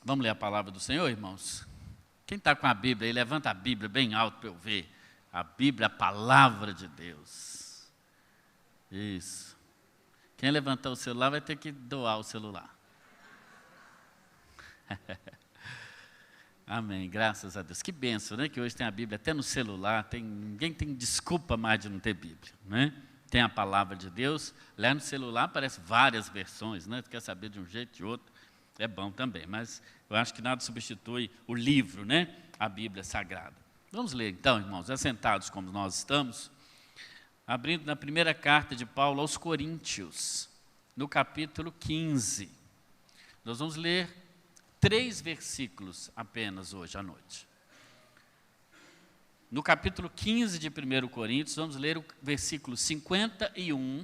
Vamos ler a palavra do Senhor, irmãos? Quem está com a Bíblia aí, levanta a Bíblia bem alto para eu ver. A Bíblia, a palavra de Deus. Isso. Quem levantar o celular vai ter que doar o celular. Amém, graças a Deus. Que bênção, né? Que hoje tem a Bíblia até no celular. Ninguém tem desculpa mais de não ter Bíblia, né? Tem a palavra de Deus. Lá no celular aparece várias versões, né? Tu quer saber de um jeito, de outro. É bom também, mas eu acho que nada substitui o livro, né? A Bíblia Sagrada. Vamos ler então, irmãos, assentados como nós estamos, abrindo na primeira carta de Paulo aos Coríntios, no capítulo 15. Nós vamos ler 3 versículos apenas hoje à noite. No capítulo 15 de 1 Coríntios, vamos ler o versículo 51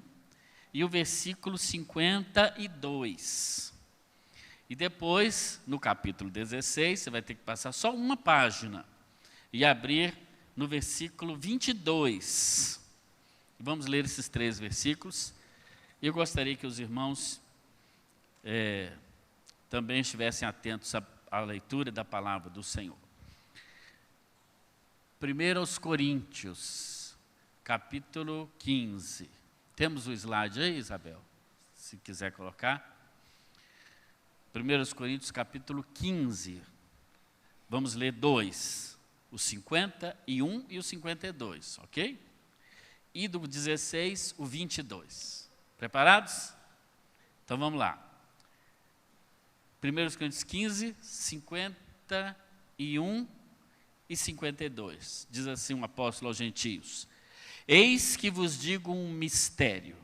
e o versículo 52. E depois, no capítulo 16, você vai ter que passar só uma página e abrir no versículo 22. Vamos ler esses 3 versículos. E eu gostaria que os irmãos também estivessem atentos à leitura da palavra do Senhor. 1 aos Coríntios, capítulo 15. Temos o slide aí, Isabel? Se quiser colocar. 1 aos Coríntios, capítulo 15. Vamos ler 2, o 51 e o 52, ok? E do 16, o 22. Preparados? Então vamos lá. 1 Coríntios 15, 51 e 52. Diz assim um apóstolo aos gentios: Eis que vos digo um mistério.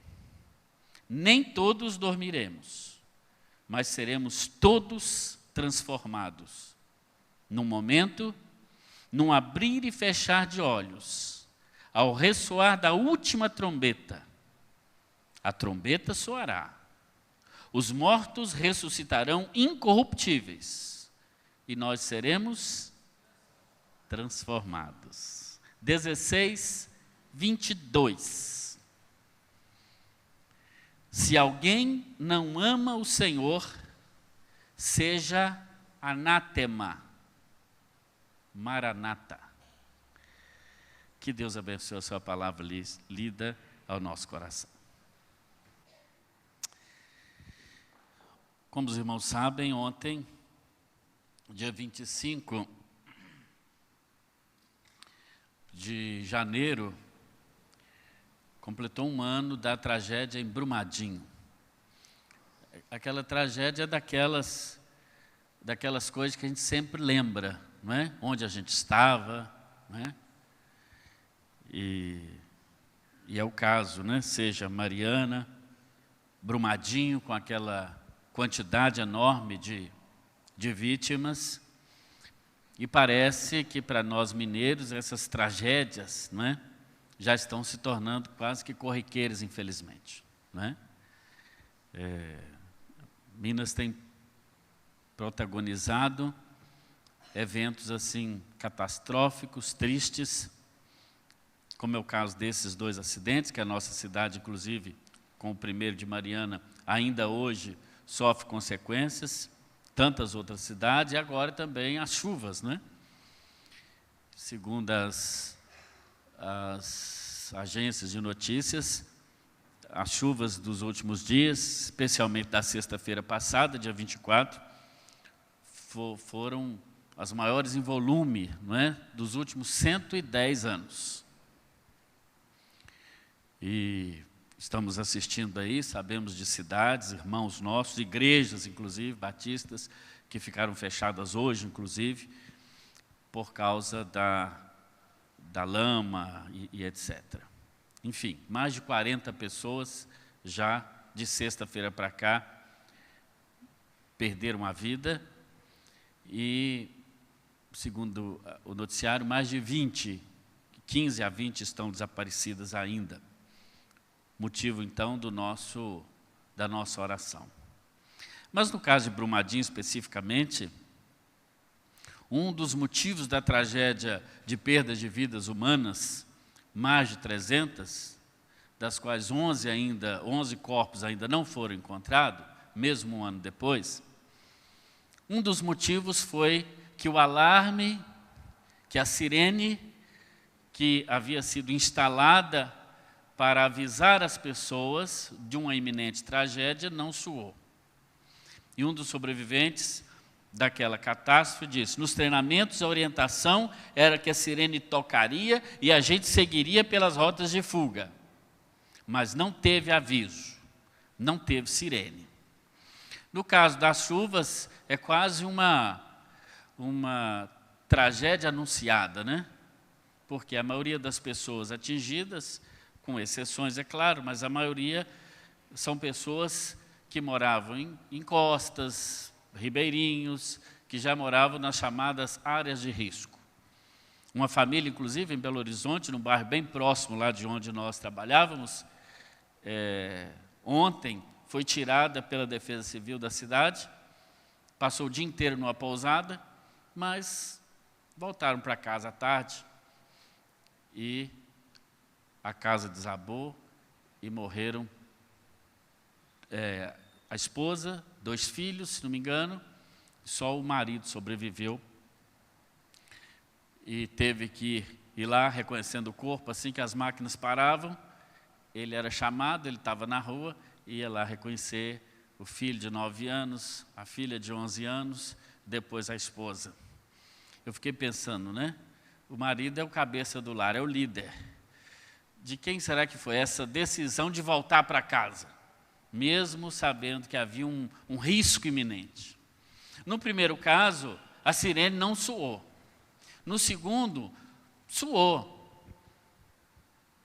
Nem todos dormiremos, mas seremos todos transformados. Num momento, num abrir e fechar de olhos, ao ressoar da última trombeta. A trombeta soará. Os mortos ressuscitarão incorruptíveis, e nós seremos transformados. 16, 22. Se alguém não ama o Senhor, seja anátema. Maranata. Que Deus abençoe a sua palavra lida ao nosso coração. Como os irmãos sabem, ontem, dia 25 de janeiro, completou 1 ano da tragédia em Brumadinho. Aquela tragédia é daquelas coisas que a gente sempre lembra, não é? Onde a gente estava, não é? E é o caso, né? Seja Mariana, Brumadinho, com aquela quantidade enorme de vítimas. E parece que para nós mineiros essas tragédias, não é? Já estão se tornando quase que corriqueiras, infelizmente, né? Minas tem protagonizado eventos assim catastróficos, tristes, como é o caso desses 2 acidentes, que a nossa cidade, inclusive, com o primeiro de Mariana, ainda hoje sofre consequências, tantas outras cidades, e agora também as chuvas, né? Segundo as agências de notícias, as chuvas dos últimos dias, especialmente da sexta-feira passada, dia 24, foram as maiores em volume, não é? Dos últimos 110 anos. E estamos assistindo aí, sabemos de cidades, irmãos nossos, igrejas, inclusive, batistas, que ficaram fechadas hoje, inclusive, por causa da lama e etc. Enfim, mais de 40 pessoas já de sexta-feira para cá perderam a vida e, segundo o noticiário, mais de 15 a 20 estão desaparecidas ainda. Motivo, então, da nossa oração. Mas no caso de Brumadinho, especificamente, um dos motivos da tragédia de perda de vidas humanas, mais de 300, das quais 11 corpos ainda não foram encontrados, mesmo 1 ano depois, Um dos motivos foi que o alarme, que a sirene que havia sido instalada para avisar as pessoas de uma iminente tragédia não soou. E um dos sobreviventes daquela catástrofe disse: nos treinamentos a orientação era que a sirene tocaria e a gente seguiria pelas rotas de fuga. Mas não teve aviso, não teve sirene. No caso das chuvas, é quase uma tragédia anunciada, né? Porque a maioria das pessoas atingidas, com exceções, é claro, mas a maioria são pessoas que moravam em costas, ribeirinhos, que já moravam nas chamadas áreas de risco. Uma família, inclusive, em Belo Horizonte, num bairro bem próximo lá de onde nós trabalhávamos, ontem foi tirada pela Defesa Civil da cidade, passou o dia inteiro numa pousada, mas voltaram para casa à tarde e a casa desabou e morreram a esposa, 2 filhos, se não me engano, só o marido sobreviveu e teve que ir lá reconhecendo o corpo. Assim que as máquinas paravam, ele era chamado, ele estava na rua, ia lá reconhecer o filho de 9 anos, a filha de 11 anos, depois a esposa. Eu fiquei pensando, né? O marido é o cabeça do lar, é o líder. De quem será que foi essa decisão de voltar para casa, mesmo sabendo que havia um risco iminente? No primeiro caso, a sirene não soou. No segundo, soou.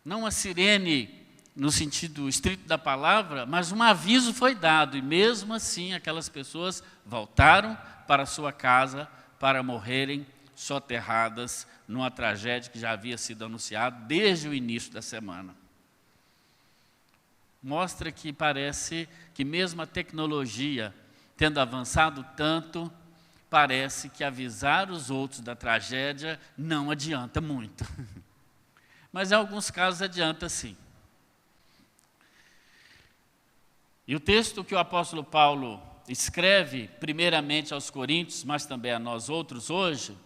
Não a sirene no sentido estrito da palavra, mas um aviso foi dado, e mesmo assim aquelas pessoas voltaram para a sua casa para morrerem soterradas numa tragédia que já havia sido anunciada desde o início da semana. Mostra que parece que mesmo a tecnologia, tendo avançado tanto, parece que avisar os outros da tragédia não adianta muito. Mas em alguns casos adianta sim. E o texto que o apóstolo Paulo escreve, primeiramente aos Coríntios, mas também a nós outros hoje,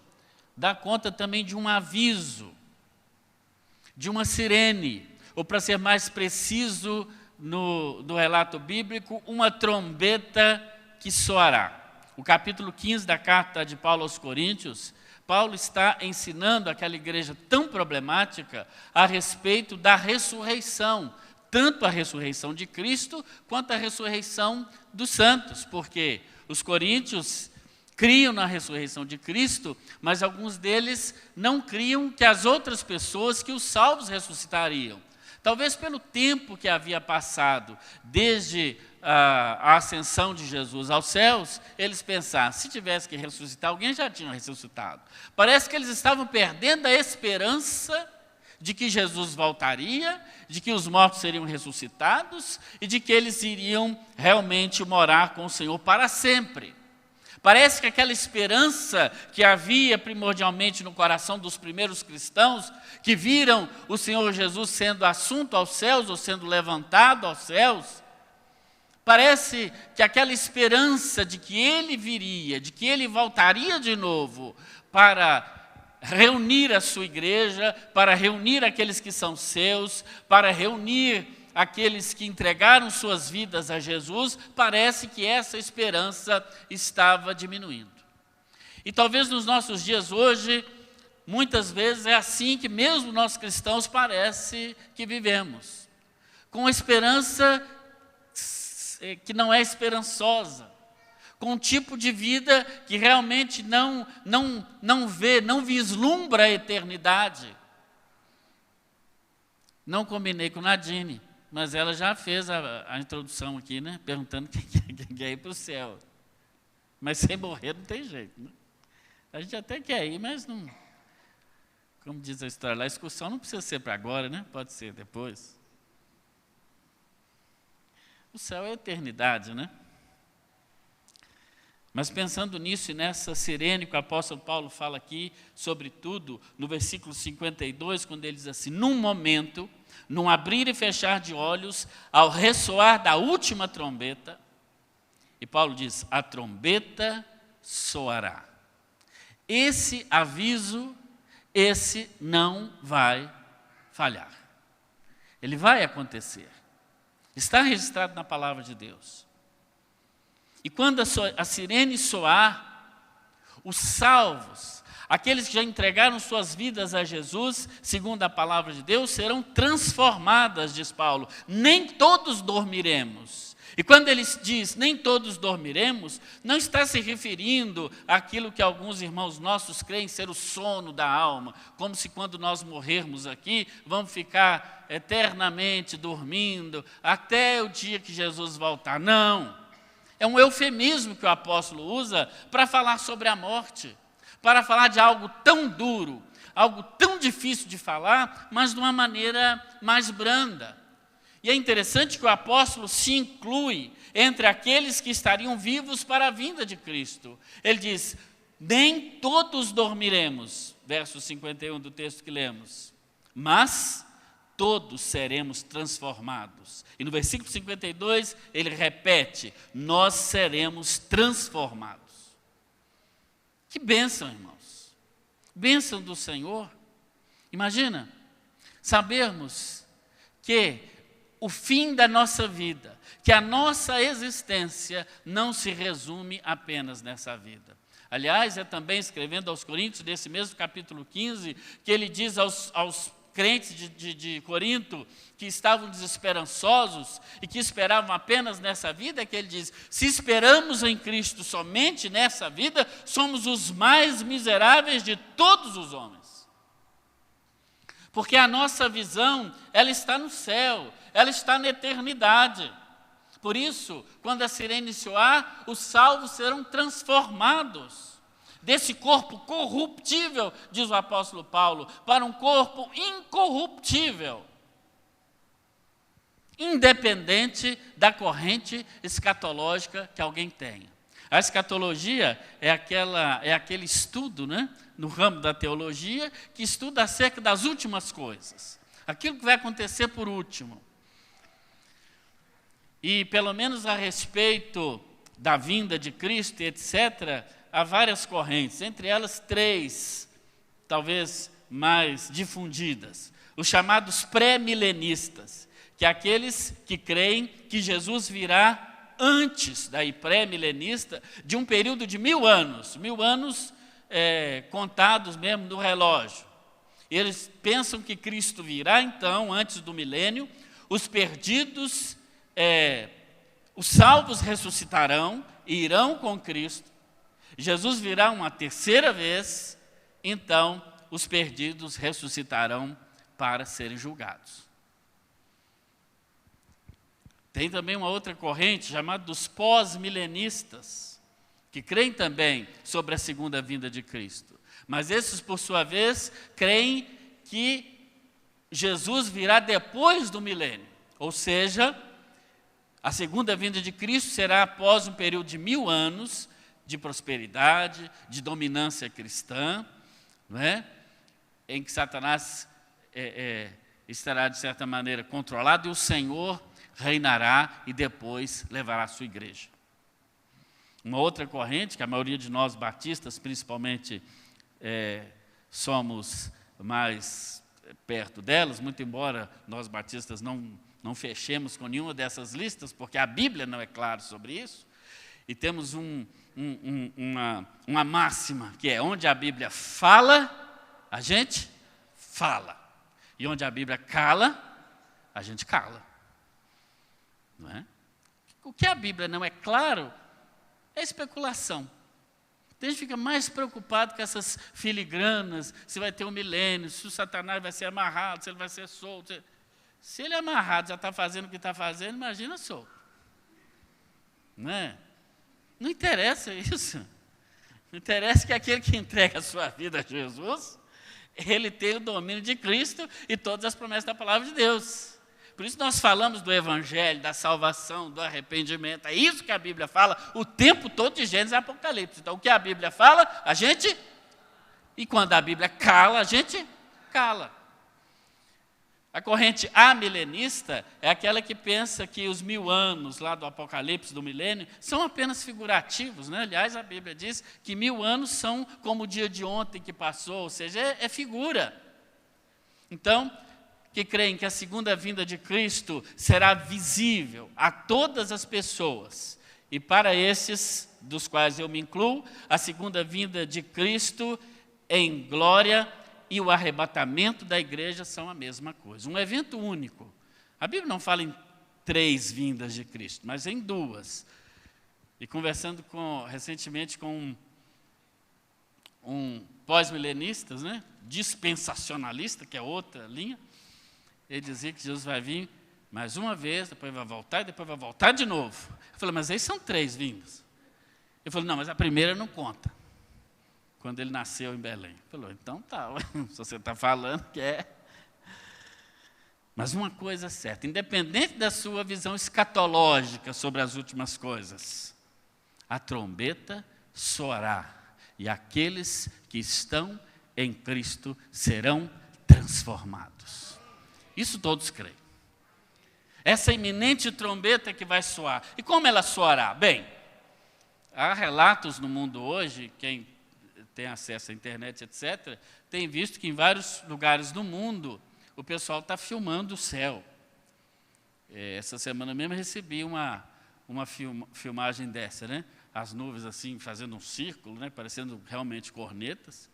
dá conta também de um aviso, de uma sirene, ou para ser mais preciso no relato bíblico, uma trombeta que soará. O capítulo 15 da carta de Paulo aos Coríntios, Paulo está ensinando aquela igreja tão problemática a respeito da ressurreição, tanto a ressurreição de Cristo, quanto a ressurreição dos santos, porque os coríntios criam na ressurreição de Cristo, mas alguns deles não criam que as outras pessoas, que os salvos ressuscitariam. Talvez pelo tempo que havia passado, desde a ascensão de Jesus aos céus, eles pensaram, se tivesse que ressuscitar, alguém já tinha ressuscitado. Parece que eles estavam perdendo a esperança de que Jesus voltaria, de que os mortos seriam ressuscitados e de que eles iriam realmente morar com o Senhor para sempre. Parece que aquela esperança que havia primordialmente no coração dos primeiros cristãos, que viram o Senhor Jesus sendo assunto aos céus ou sendo levantado aos céus, parece que aquela esperança de que ele viria, de que ele voltaria de novo para reunir a sua igreja, para reunir aqueles que são seus, para reunir aqueles que entregaram suas vidas a Jesus, parece que essa esperança estava diminuindo. E talvez nos nossos dias hoje, muitas vezes é assim que mesmo nós cristãos parece que vivemos, com esperança que não é esperançosa, com um tipo de vida que realmente não vislumbra a eternidade. Não combinei com Nadine, mas ela já fez a introdução aqui, né? Perguntando quem quer ir para o céu. Mas sem morrer não tem jeito, né? A gente até quer ir, mas não... Como diz a história lá, a excursão não precisa ser para agora, né? Pode ser depois. O céu é a eternidade, né? Mas pensando nisso e nessa sirene que o apóstolo Paulo fala aqui, sobretudo no versículo 52, quando ele diz assim, num momento, num abrir e fechar de olhos, ao ressoar da última trombeta, e Paulo diz, a trombeta soará. Esse aviso, esse não vai falhar. Ele vai acontecer. Está registrado na palavra de Deus. E quando a sirene soar, os salvos, aqueles que já entregaram suas vidas a Jesus, segundo a palavra de Deus, serão transformadas, diz Paulo. Nem todos dormiremos. E quando ele diz, nem todos dormiremos, não está se referindo àquilo que alguns irmãos nossos creem ser o sono da alma, como se quando nós morrermos aqui, vamos ficar eternamente dormindo, até o dia que Jesus voltar. Não, é um eufemismo que o apóstolo usa para falar sobre a morte, para falar de algo tão duro, algo tão difícil de falar, mas de uma maneira mais branda. E é interessante que o apóstolo se inclui entre aqueles que estariam vivos para a vinda de Cristo. Ele diz, nem todos dormiremos, verso 51 do texto que lemos, mas todos seremos transformados. E no versículo 52, ele repete, nós seremos transformados. Que bênção, irmãos. Bênção do Senhor. Imagina, sabermos que o fim da nossa vida, que a nossa existência não se resume apenas nessa vida. Aliás, é também escrevendo aos Coríntios, nesse mesmo capítulo 15, que ele diz aos crentes de Corinto, que estavam desesperançosos e que esperavam apenas nessa vida, que ele diz, se esperamos em Cristo somente nessa vida, somos os mais miseráveis de todos os homens. Porque a nossa visão, ela está no céu, ela está na eternidade. Por isso, quando a sirene soar, os salvos serão transformados desse corpo corruptível, diz o apóstolo Paulo, para um corpo incorruptível, independente da corrente escatológica que alguém tenha. A escatologia é aquele estudo, né, no ramo da teologia, que estuda acerca das últimas coisas, aquilo que vai acontecer por último. E pelo menos a respeito da vinda de Cristo, etc., há várias correntes, entre elas 3, talvez mais difundidas. Os chamados pré-milenistas, que é aqueles que creem que Jesus virá antes, daí pré-milenista, de um período de 1000 anos, 1000 anos contados mesmo no relógio. Eles pensam que Cristo virá, então, antes do milênio, os perdidos, os salvos ressuscitarão e irão com Cristo. Jesus virá uma terceira vez, então os perdidos ressuscitarão para serem julgados. Tem também uma outra corrente chamada dos pós-milenistas, que creem também sobre a segunda vinda de Cristo. Mas esses, por sua vez, creem que Jesus virá depois do milênio. Ou seja, a segunda vinda de Cristo será após um período de 1000 anos de prosperidade, de dominância cristã, não é? Em que Satanás estará, de certa maneira, controlado e o Senhor reinará e depois levará a sua igreja. Uma outra corrente, que a maioria de nós batistas, principalmente, somos mais perto delas, muito embora nós batistas não fechemos com nenhuma dessas listas, porque a Bíblia não é clara sobre isso, e temos uma máxima, que é onde a Bíblia fala, a gente fala, e onde a Bíblia cala, a gente cala. Não é? O que a Bíblia não é claro é especulação. A gente fica mais preocupado com essas filigranas, se vai ter um milênio, se o Satanás vai ser amarrado, se ele vai ser solto. Se ele é amarrado, já está fazendo o que está fazendo, imagina solto. Não é? Não interessa isso. Não interessa que aquele que entrega a sua vida a Jesus, ele tem o domínio de Cristo e todas as promessas da palavra de Deus. Por isso nós falamos do Evangelho, da salvação, do arrependimento. É isso que a Bíblia fala o tempo todo de Gênesis e Apocalipse. Então, o que a Bíblia fala, a gente... E quando a Bíblia cala, a gente cala. A corrente amilenista é aquela que pensa que os 1000 anos lá do Apocalipse, do milênio, são apenas figurativos, né? Aliás, a Bíblia diz que 1000 anos são como o dia de ontem que passou, ou seja, é figura. Então, que creem que a segunda vinda de Cristo será visível a todas as pessoas. E para esses, dos quais eu me incluo, a segunda vinda de Cristo em glória e o arrebatamento da igreja são a mesma coisa. Um evento único. A Bíblia não fala em 3 vindas de Cristo, mas em 2. E conversando recentemente com um pós-milenista, né, dispensacionalista, que é outra linha, ele dizia que Jesus vai vir mais uma vez, depois vai voltar e depois vai voltar de novo. Eu falei, mas aí são 3 vindas. Ele falou, não, mas a primeira não conta. Quando ele nasceu em Belém. Ele falou, então tá, se você está falando que é. Mas uma coisa é certa, independente da sua visão escatológica sobre as últimas coisas, a trombeta soará e aqueles que estão em Cristo serão transformados. Isso todos creem. Essa iminente trombeta que vai soar. E como ela soará? Bem, há relatos no mundo hoje, quem tem acesso à internet, etc., tem visto que em vários lugares do mundo o pessoal está filmando o céu. Essa semana mesmo eu recebi uma filmagem dessa, né? As nuvens assim, fazendo um círculo, né? Parecendo realmente cornetas,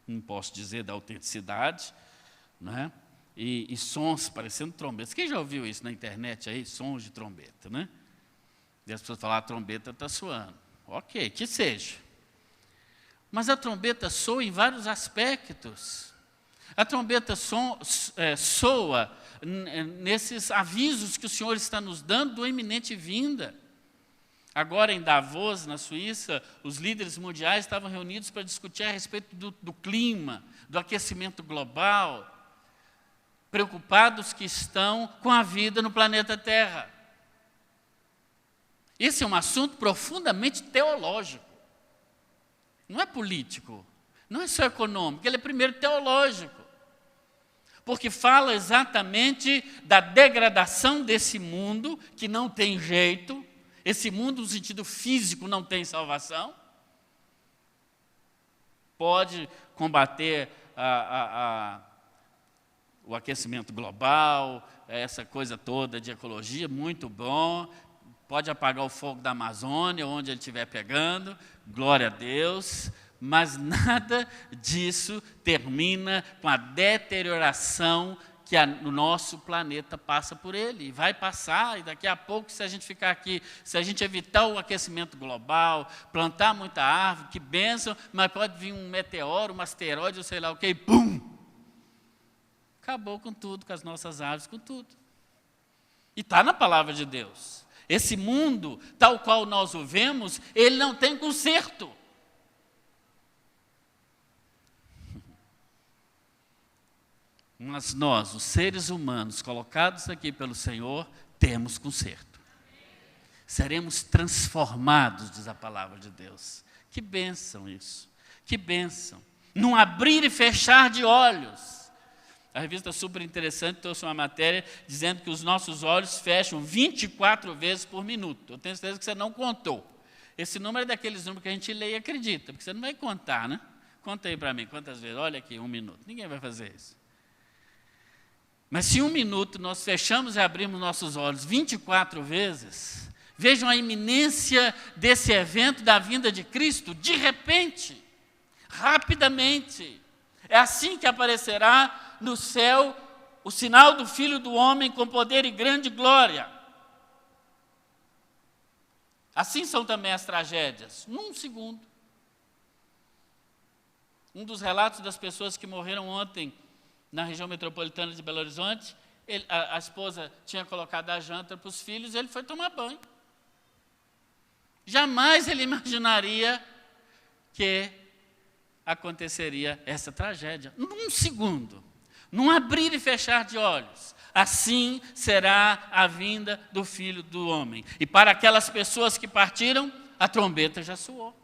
não posso dizer da autenticidade, né? E sons parecendo trombetas. Quem já ouviu isso na internet aí? Sons de trombeta, né? E as pessoas falam, a trombeta está soando. Ok, que seja. Mas a trombeta soa em vários aspectos. A trombeta soa nesses avisos que o Senhor está nos dando do iminente vinda. Agora em Davos, na Suíça, os líderes mundiais estavam reunidos para discutir a respeito do clima, do aquecimento global, preocupados que estão com a vida no planeta Terra. Esse é um assunto profundamente teológico. Não é político, não é só econômico, ele é primeiro teológico. Porque fala exatamente da degradação desse mundo, que não tem jeito. Esse mundo, no sentido físico, não tem salvação. Pode combater o aquecimento global, essa coisa toda de ecologia, muito bom. Pode apagar o fogo da Amazônia, onde ele estiver pegando, glória a Deus, mas nada disso termina com a deterioração que o nosso planeta passa por ele. E vai passar, e daqui a pouco, se a gente ficar aqui, se a gente evitar o aquecimento global, plantar muita árvore, que bênção, mas pode vir um meteoro, um asteroide, ou sei lá o quê, e pum! Acabou com tudo, com as nossas árvores, com tudo. E está na palavra de Deus. Esse mundo, tal qual nós o vemos, ele não tem conserto. Mas nós, os seres humanos, colocados aqui pelo Senhor, temos conserto. Seremos transformados, diz a palavra de Deus. Que bênção isso, que bênção. Num abrir e fechar de olhos. A revista Super Interessante trouxe uma matéria dizendo que os nossos olhos fecham 24 vezes por minuto. Eu tenho certeza que você não contou. Esse número é daqueles números que a gente lê e acredita, porque você não vai contar, né? Conta aí para mim, quantas vezes? Olha aqui, 1 minuto. Ninguém vai fazer isso. Mas se 1 minuto nós fechamos e abrimos nossos olhos 24 vezes, vejam a iminência desse evento da vinda de Cristo, de repente, rapidamente. É assim que aparecerá no céu o sinal do Filho do Homem com poder e grande glória. Assim são também as tragédias, num segundo. Um dos relatos das pessoas que morreram ontem na região metropolitana de Belo Horizonte, a esposa tinha colocado a janta para os filhos e ele foi tomar banho. Jamais ele imaginaria que aconteceria essa tragédia. Num segundo. Num abrir e fechar de olhos. Assim será a vinda do Filho do Homem. E para aquelas pessoas que partiram, a trombeta já soou.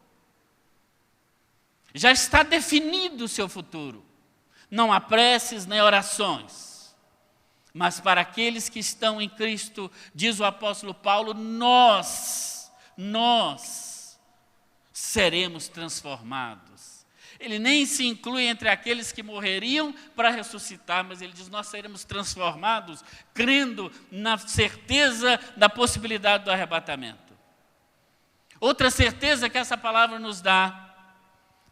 Já está definido o seu futuro. Não há preces nem orações. Mas para aqueles que estão em Cristo, diz o apóstolo Paulo, nós seremos transformados. Ele nem se inclui entre aqueles que morreriam para ressuscitar, mas ele diz, nós seremos transformados, crendo na certeza da possibilidade do arrebatamento. Outra certeza que essa palavra nos dá,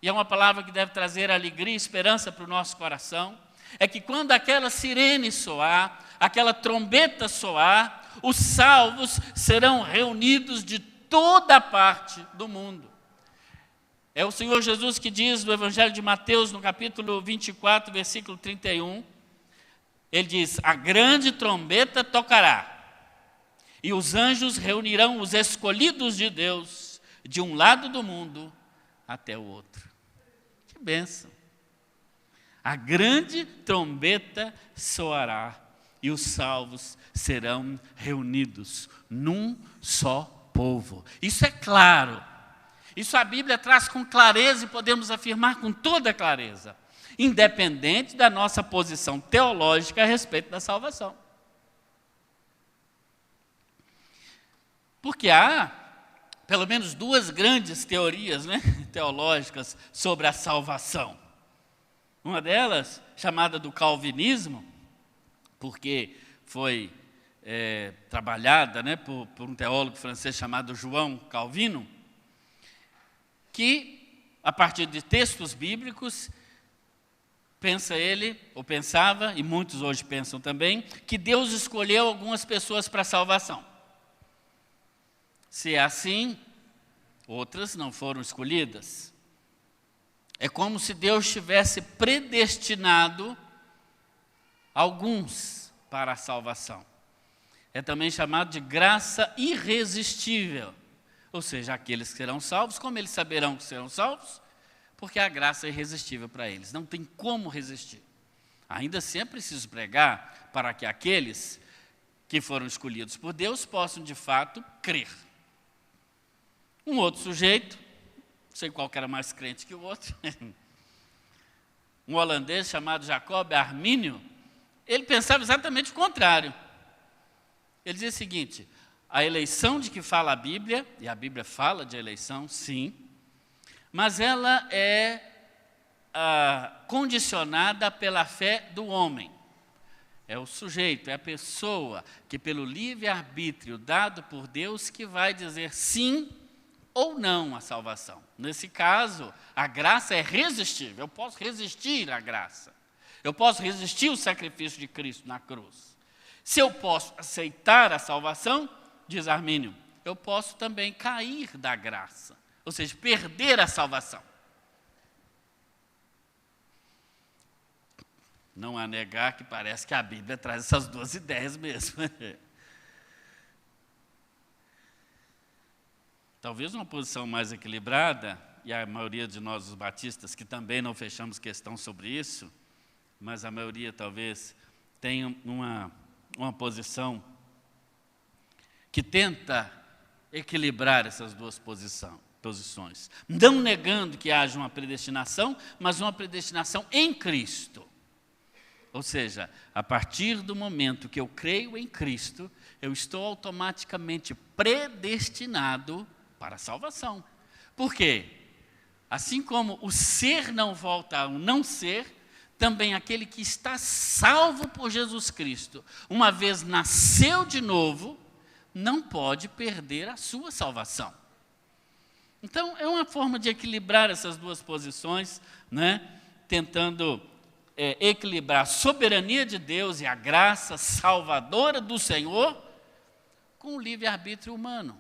e é uma palavra que deve trazer alegria e esperança para o nosso coração, é que quando aquela sirene soar, aquela trombeta soar, os salvos serão reunidos de toda parte do mundo. É o Senhor Jesus que diz no Evangelho de Mateus, no capítulo 24, versículo 31, ele diz, a grande trombeta tocará, e os anjos reunirão os escolhidos de Deus, de um lado do mundo até o outro. Que bênção! A grande trombeta soará, e os salvos serão reunidos num só povo. Isso é claro. Isso a Bíblia traz com clareza e podemos afirmar com toda clareza, independente da nossa posição teológica a respeito da salvação. Porque há, pelo menos, duas grandes teorias, teológicas sobre a salvação. Uma delas, chamada do calvinismo, porque foi trabalhada por um teólogo francês chamado João Calvino, que, a partir de textos bíblicos, pensa ele, ou pensava, e muitos hoje pensam também, que Deus escolheu algumas pessoas para a salvação. Se é assim, outras não foram escolhidas. É como se Deus tivesse predestinado alguns para a salvação. É também chamado de graça irresistível. Ou seja, aqueles que serão salvos, como eles saberão que serão salvos? Porque a graça é irresistível para eles, não tem como resistir. Ainda assim é preciso pregar para que aqueles que foram escolhidos por Deus possam de fato crer. Um outro sujeito, não sei qual que era mais crente que o outro, um holandês chamado Jacob Arminio, ele pensava exatamente o contrário. Ele dizia o seguinte, a eleição de que fala a Bíblia, e a Bíblia fala de eleição, sim, mas ela é condicionada pela fé do homem. É o sujeito, é a pessoa que pelo livre-arbítrio dado por Deus que vai dizer sim ou não à salvação. Nesse caso, a graça é resistível, eu posso resistir à graça. Eu posso resistir ao sacrifício de Cristo na cruz. Se eu posso aceitar a salvação, diz Armínio, eu posso também cair da graça, ou seja, perder a salvação. Não há negar que parece que a Bíblia traz essas duas ideias mesmo. Talvez uma posição mais equilibrada, e a maioria de nós, os batistas, que também não fechamos questão sobre isso, mas a maioria talvez tenha uma posição que tenta equilibrar essas duas posições. Não negando que haja uma predestinação, mas uma predestinação em Cristo. Ou seja, a partir do momento que eu creio em Cristo, eu estou automaticamente predestinado para a salvação. Por quê? Assim como o ser não volta ao não ser, também aquele que está salvo por Jesus Cristo, uma vez nasceu de novo, não pode perder a sua salvação. Então, é uma forma de equilibrar essas duas posições, tentando equilibrar a soberania de Deus e a graça salvadora do Senhor com o livre-arbítrio humano.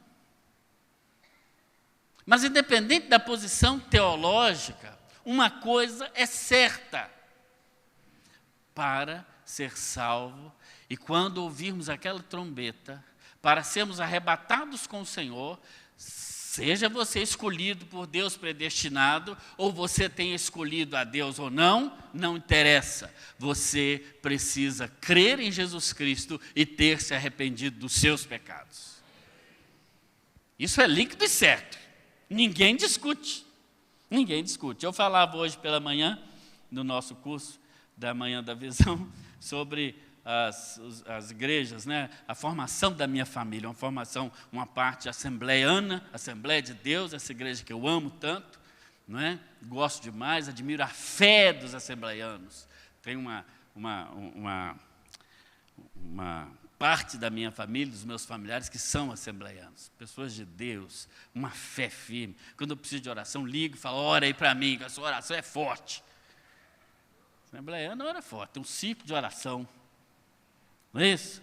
Mas, independente da posição teológica, uma coisa é certa: para ser salvo, e quando ouvirmos aquela trombeta, para sermos arrebatados com o Senhor, seja você escolhido por Deus predestinado, ou você tenha escolhido a Deus ou não, não interessa. Você precisa crer em Jesus Cristo e ter se arrependido dos seus pecados. Isso é líquido e certo. Ninguém discute. Ninguém discute. Eu falava hoje pela manhã, no nosso curso da Manhã da Visão, sobre as igrejas, né? A formação da minha família, uma parte assembleiana, Assembleia de Deus, essa igreja que eu amo tanto, não é? Gosto demais, admiro a fé dos assembleianos. Tem uma parte da minha família, dos meus familiares, que são assembleianos, pessoas de Deus, uma fé firme. Quando eu preciso de oração, ligo e falo, ora aí para mim, que a sua oração é forte. Assembleiano ora forte, tem um ciclo de oração. Não é isso?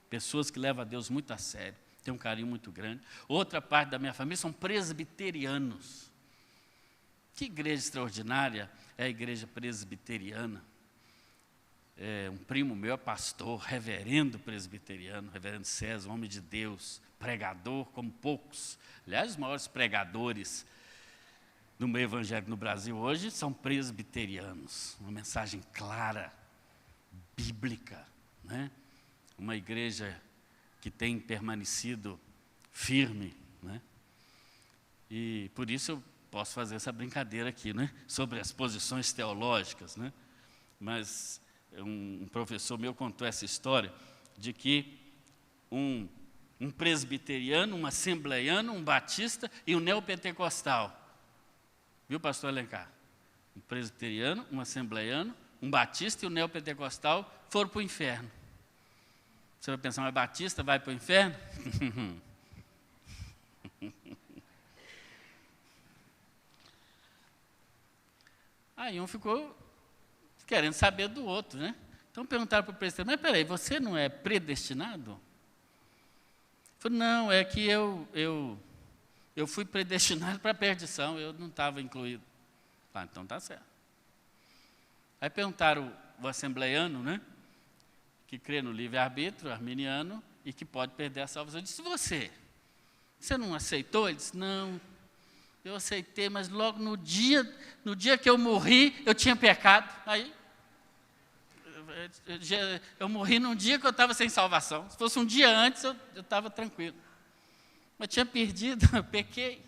Pessoas que levam a Deus muito a sério, têm um carinho muito grande. Outra parte da minha família são presbiterianos. Que igreja extraordinária é a igreja presbiteriana. Um primo meu é pastor, reverendo presbiteriano, reverendo César, homem de Deus, pregador como poucos. Aliás, os maiores pregadores no meio evangélico no Brasil hoje são presbiterianos. Uma mensagem clara, bíblica, né? Uma igreja que tem permanecido firme, né? E por isso eu posso fazer essa brincadeira aqui, né? Sobre as posições teológicas, né? Mas um professor meu contou essa história de que um presbiteriano, um assembleiano, um batista e um neopentecostal. Viu, pastor Alencar? Um presbiteriano, um assembleiano, um batista e um neopentecostal foram para o inferno. Você vai pensar, mas batista vai para o inferno? Aí um ficou querendo saber do outro, né? Então perguntaram para o presbiteriano, mas peraí, você não é predestinado? Ele falou, não, é que eu fui predestinado para a perdição, eu não estava incluído. Ah, então está certo. Aí perguntaram o assembleiano, né? Que crê no livre-arbítrio, arminiano, e que pode perder a salvação. Eu disse, você não aceitou? Ele disse, não, eu aceitei, mas logo no dia que eu morri, eu tinha pecado. Aí, eu morri num dia que eu estava sem salvação. Se fosse um dia antes, eu estava tranquilo. Mas tinha perdido, eu pequei.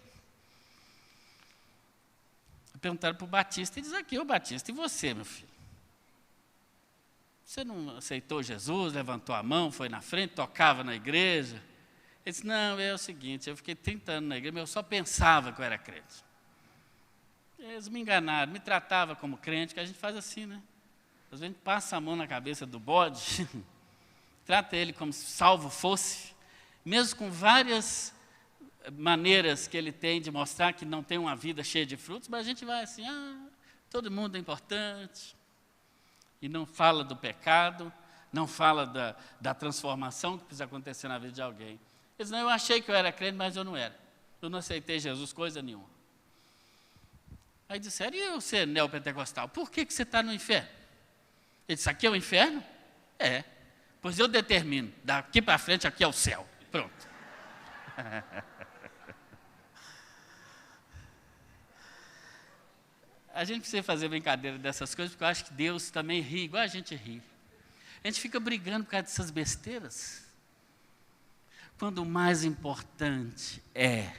Perguntaram para o Batista, ele diz aqui, ô Batista, e você, meu filho? Você não aceitou Jesus, levantou a mão, foi na frente, tocava na igreja? Ele disse, não, é o seguinte, eu fiquei 30 anos na igreja, mas eu só pensava que eu era crente. Eles me enganaram, me tratavam como crente, que a gente faz assim, né? Às vezes a gente passa a mão na cabeça do bode, trata ele como se salvo fosse, mesmo com várias maneiras que ele tem de mostrar que não tem uma vida cheia de frutos, mas a gente vai assim, todo mundo é importante, e não fala do pecado, não fala da transformação que precisa acontecer na vida de alguém. Eles não, eu achei que eu era crente, mas eu não era. Eu não aceitei Jesus, coisa nenhuma. Aí disseram, e você, neopentecostal, por que você está no inferno? Ele disse, aqui é o inferno? É. Pois eu determino, daqui para frente, aqui é o céu. Pronto. A gente precisa fazer brincadeira dessas coisas, porque eu acho que Deus também ri, igual a gente ri. A gente fica brigando por causa dessas besteiras. Quando o mais importante é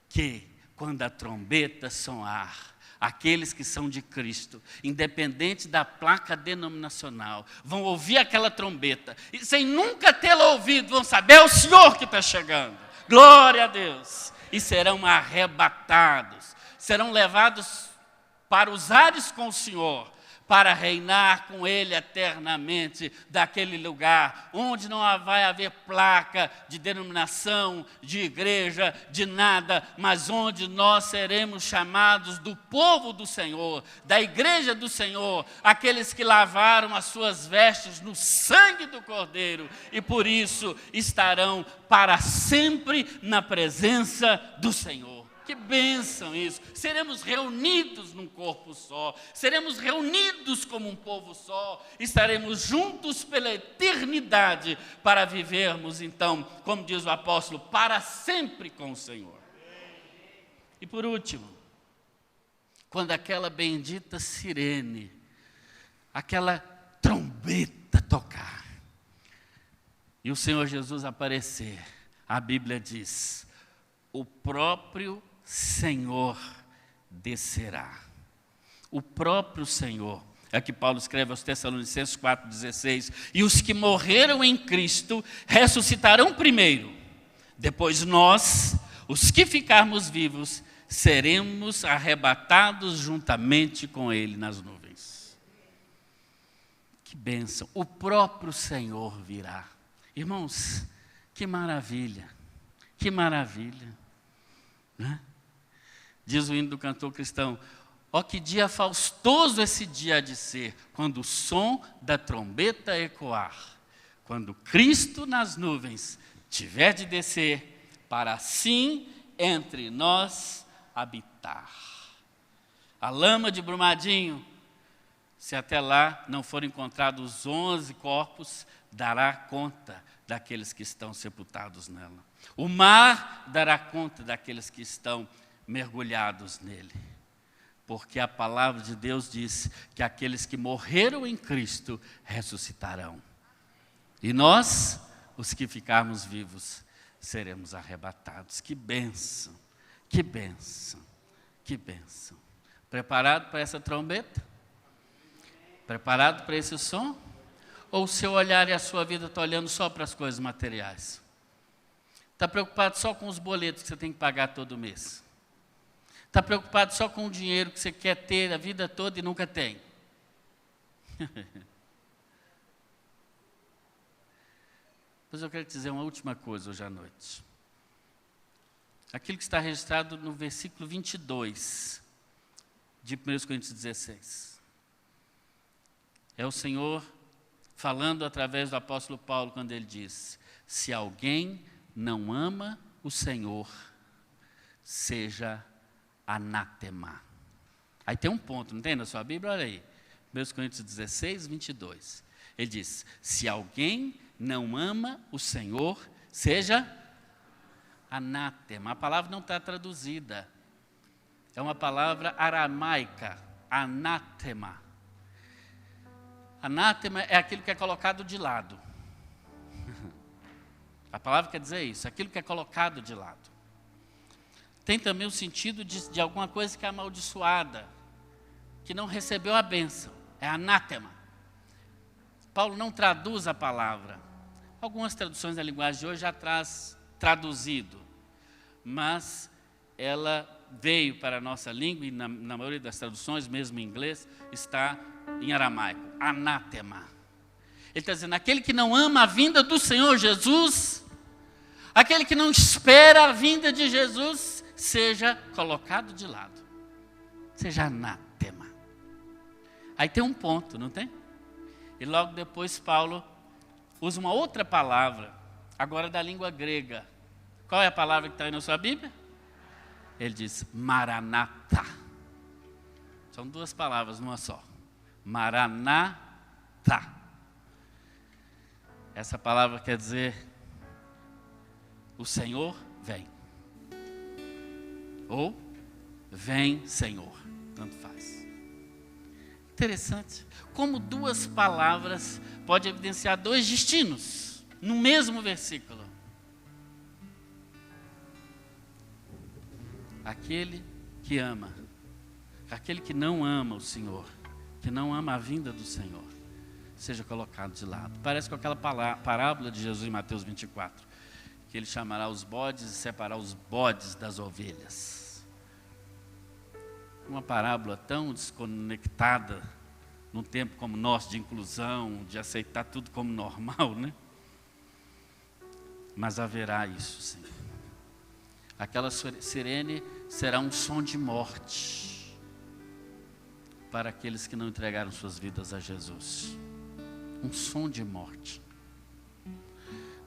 que, quando a trombeta soar, aqueles que são de Cristo, independente da placa denominacional, vão ouvir aquela trombeta, e sem nunca tê-la ouvido, vão saber, é o Senhor que está chegando. Glória a Deus. E serão arrebatados, serão levados para os ares com o Senhor, para reinar com Ele eternamente, daquele lugar, onde não vai haver placa de denominação, de igreja, de nada, mas onde nós seremos chamados do povo do Senhor, da igreja do Senhor, aqueles que lavaram as suas vestes no sangue do Cordeiro, e por isso estarão para sempre na presença do Senhor. Que bênção isso! Seremos reunidos num corpo só, seremos reunidos como um povo só, estaremos juntos pela eternidade para vivermos, então, como diz o apóstolo, para sempre com o Senhor. E por último, quando aquela bendita sirene, aquela trombeta tocar, e o Senhor Jesus aparecer, a Bíblia diz, o próprio Senhor descerá. O próprio Senhor É que Paulo escreve aos Tessalonicenses 4,16. E os que morreram em Cristo ressuscitarão primeiro. Depois nós, os que ficarmos vivos, seremos arrebatados juntamente com Ele nas nuvens. Que bênção! O próprio Senhor virá. Irmãos, que maravilha! Que maravilha! Né? Diz o hino do cantor cristão: ó, que dia faustoso esse dia há de ser, quando o som da trombeta ecoar, quando Cristo nas nuvens tiver de descer, para assim entre nós habitar. A lama de Brumadinho, se até lá não forem encontrados os 11 corpos, dará conta daqueles que estão sepultados nela. O mar dará conta daqueles que estão mergulhados nele. Porque a palavra de Deus diz que aqueles que morreram em Cristo ressuscitarão. E nós, os que ficarmos vivos, seremos arrebatados. Que bênção, que bênção, que bênção. Preparado para essa trombeta? Preparado para esse som? Ou o seu olhar e a sua vida está olhando só para as coisas materiais? Está preocupado só com os boletos que você tem que pagar todo mês? Está preocupado só com o dinheiro que você quer ter a vida toda e nunca tem? Pois eu quero te dizer uma última coisa hoje à noite. Aquilo que está registrado no versículo 22 de 1 Coríntios 16. É o Senhor falando através do apóstolo Paulo, quando ele diz: se alguém não ama o Senhor, seja anátema. Aí tem um ponto, não tem na sua Bíblia? Olha aí, 1 Coríntios 16, 22. Ele diz: se alguém não ama o Senhor, seja anátema. A palavra não está traduzida. É uma palavra aramaica, anátema. Anátema é aquilo que é colocado de lado. A palavra quer dizer isso, aquilo que é colocado de lado. Tem também o sentido de alguma coisa que é amaldiçoada, que não recebeu a bênção, é anátema. Paulo não traduz a palavra. Algumas traduções da linguagem de hoje já traz traduzido, mas ela veio para a nossa língua, e na maioria das traduções, mesmo em inglês, está em aramaico, anátema. Ele está dizendo, aquele que não ama a vinda do Senhor Jesus, aquele que não espera a vinda de Jesus, seja colocado de lado, seja anátema. Aí tem um ponto, não tem? E logo depois Paulo usa uma outra palavra, agora da língua grega. Qual é a palavra que está aí na sua Bíblia? Ele diz, Maranata. São duas palavras numa só. Maranata. Essa palavra quer dizer, o Senhor vem. Ou, vem Senhor. Tanto faz. Interessante. Como duas palavras podem evidenciar dois destinos no mesmo versículo. Aquele que ama, aquele que não ama o Senhor, que não ama a vinda do Senhor, seja colocado de lado. Parece com aquela parábola de Jesus em Mateus 24, que ele chamará os bodes e separará os bodes das ovelhas. Uma parábola tão desconectada, num tempo como nosso, de inclusão, de aceitar tudo como normal, né? Mas haverá isso, sim. Aquela sirene será um som de morte para aqueles que não entregaram suas vidas a Jesus. Um som de morte.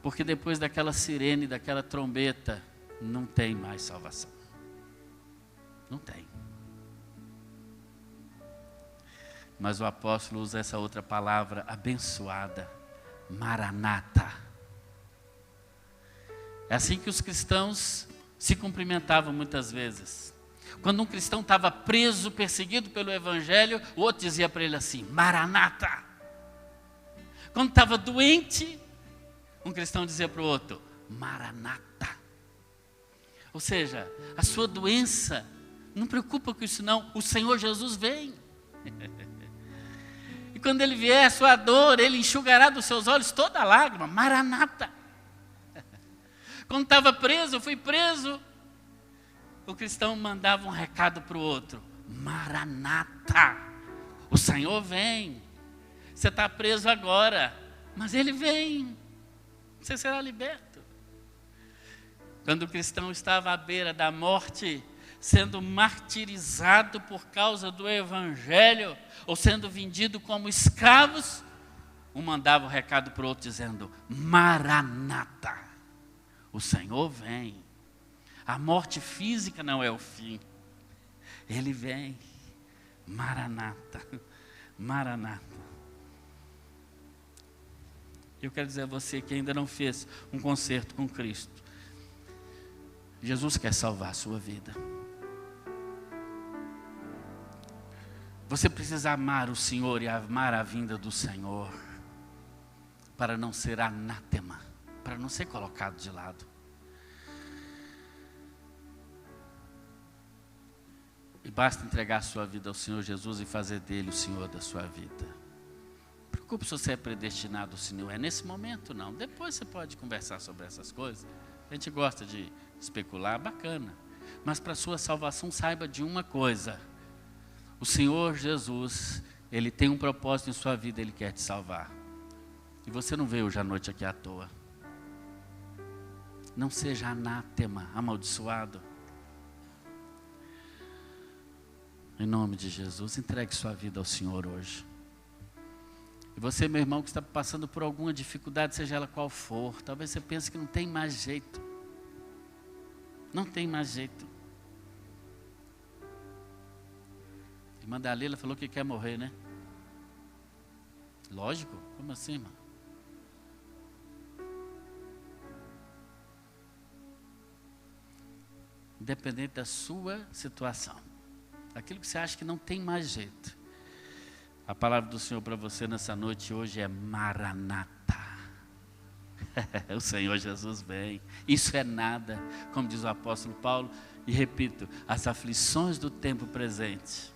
Porque depois daquela sirene, daquela trombeta, não tem mais salvação. Não tem. Mas o apóstolo usa essa outra palavra abençoada, Maranata. É assim que os cristãos se cumprimentavam muitas vezes. Quando um cristão estava preso, perseguido pelo evangelho, o outro dizia para ele assim, Maranata. Quando estava doente, um cristão dizia para o outro, Maranata. Ou seja, a sua doença, não preocupa com isso não, o Senhor Jesus vem. quando ele vier a sua dor, ele enxugará dos seus olhos toda lágrima. Maranata. Quando estava preso, eu fui preso, o cristão mandava um recado para o outro. Maranata. O Senhor vem. Você está preso agora, mas Ele vem. Você será liberto. Quando o cristão estava à beira da morte, sendo martirizado por causa do Evangelho, ou sendo vendido como escravos, um mandava o recado para o outro dizendo, Maranata, o Senhor vem. A morte física não é o fim, Ele vem. Maranata, Maranata. Eu quero dizer a você que ainda não fez um concerto com Cristo. Jesus quer salvar a sua vida. Você precisa amar o Senhor e amar a vinda do Senhor, para não ser anátema, para não ser colocado de lado. E basta entregar a sua vida ao Senhor Jesus e fazer dele o Senhor da sua vida. Não preocupe se você é predestinado ao Senhor. É nesse momento não. Depois você pode conversar sobre essas coisas. A gente gosta de especular, bacana. Mas para a sua salvação, saiba de uma coisa. O Senhor Jesus, Ele tem um propósito em sua vida, Ele quer te salvar. E você não veio hoje à noite aqui à toa. Não seja anátema, amaldiçoado. Em nome de Jesus, entregue sua vida ao Senhor hoje. E você, meu irmão, que está passando por alguma dificuldade, seja ela qual for, talvez você pense que não tem mais jeito. Não tem mais jeito. A irmã Dalila falou que quer morrer, né? Lógico, como assim, irmão? Independente da sua situação, aquilo que você acha que não tem mais jeito, a palavra do Senhor para você nessa noite hoje é Maranata. O Senhor Jesus vem. Isso é nada, como diz o apóstolo Paulo, e repito, as aflições do tempo presente,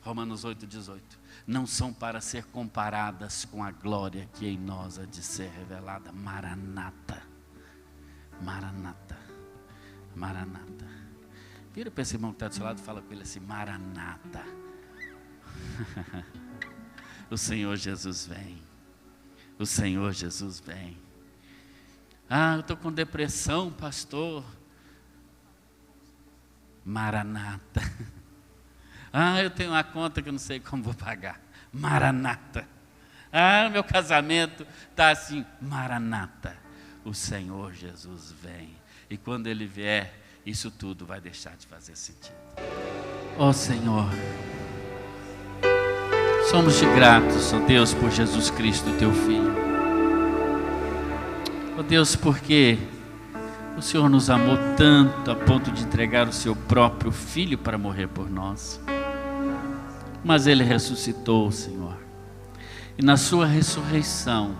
Romanos 8,18, não são para ser comparadas com a glória que em nós há de ser revelada. Maranata, Maranata, Maranata. Vira para esse irmão que está do seu lado e fala com ele assim, Maranata. O Senhor Jesus vem. O Senhor Jesus vem. Ah, eu estou com depressão, pastor. Maranata. Ah, eu tenho uma conta que eu não sei como vou pagar. Maranata. Ah, meu casamento está assim. Maranata. O Senhor Jesus vem. E quando Ele vier, isso tudo vai deixar de fazer sentido. Ó Senhor, somos te gratos, ó Deus, por Jesus Cristo, teu Filho. Ó Deus, porque o Senhor nos amou tanto a ponto de entregar o seu próprio Filho para morrer por nós. Mas Ele ressuscitou, Senhor. E na sua ressurreição,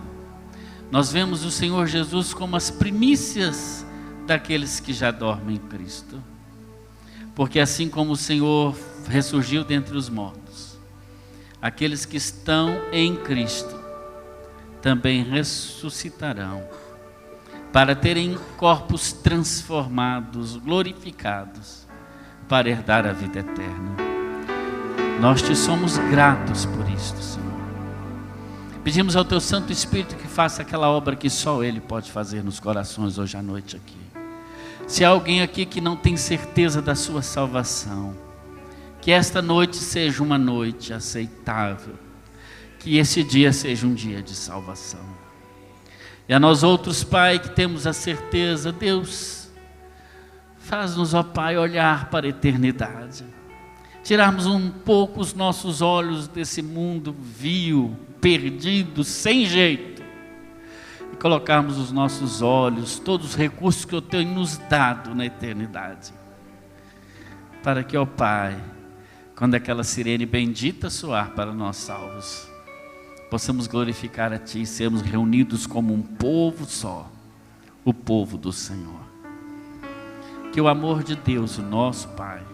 nós vemos o Senhor Jesus como as primícias daqueles que já dormem em Cristo. Porque assim como o Senhor ressurgiu dentre os mortos, aqueles que estão em Cristo também ressuscitarão, para terem corpos transformados, glorificados, para herdar a vida eterna. Nós te somos gratos por isto, Senhor. Pedimos ao teu Santo Espírito que faça aquela obra que só Ele pode fazer nos corações hoje à noite aqui. Se há alguém aqui que não tem certeza da sua salvação, que esta noite seja uma noite aceitável, que esse dia seja um dia de salvação. E a nós outros, Pai, que temos a certeza, Deus, faz-nos, ó Pai, olhar para a eternidade, tirarmos um pouco os nossos olhos desse mundo vil, perdido, sem jeito, e colocarmos os nossos olhos, todos os recursos que o Teu nos dado na eternidade, para que, ó Pai, quando aquela sirene bendita soar para nós salvos, possamos glorificar a Ti e sermos reunidos como um povo só, o povo do Senhor. Que o amor de Deus, o nosso Pai,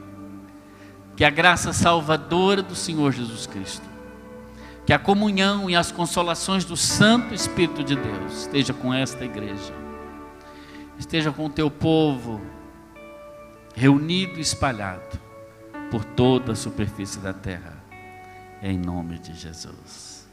que a graça salvadora do Senhor Jesus Cristo, Que a comunhão e as consolações do Santo Espírito de Deus esteja com esta igreja, esteja com o teu povo reunido e espalhado por toda a superfície da terra, em nome de Jesus.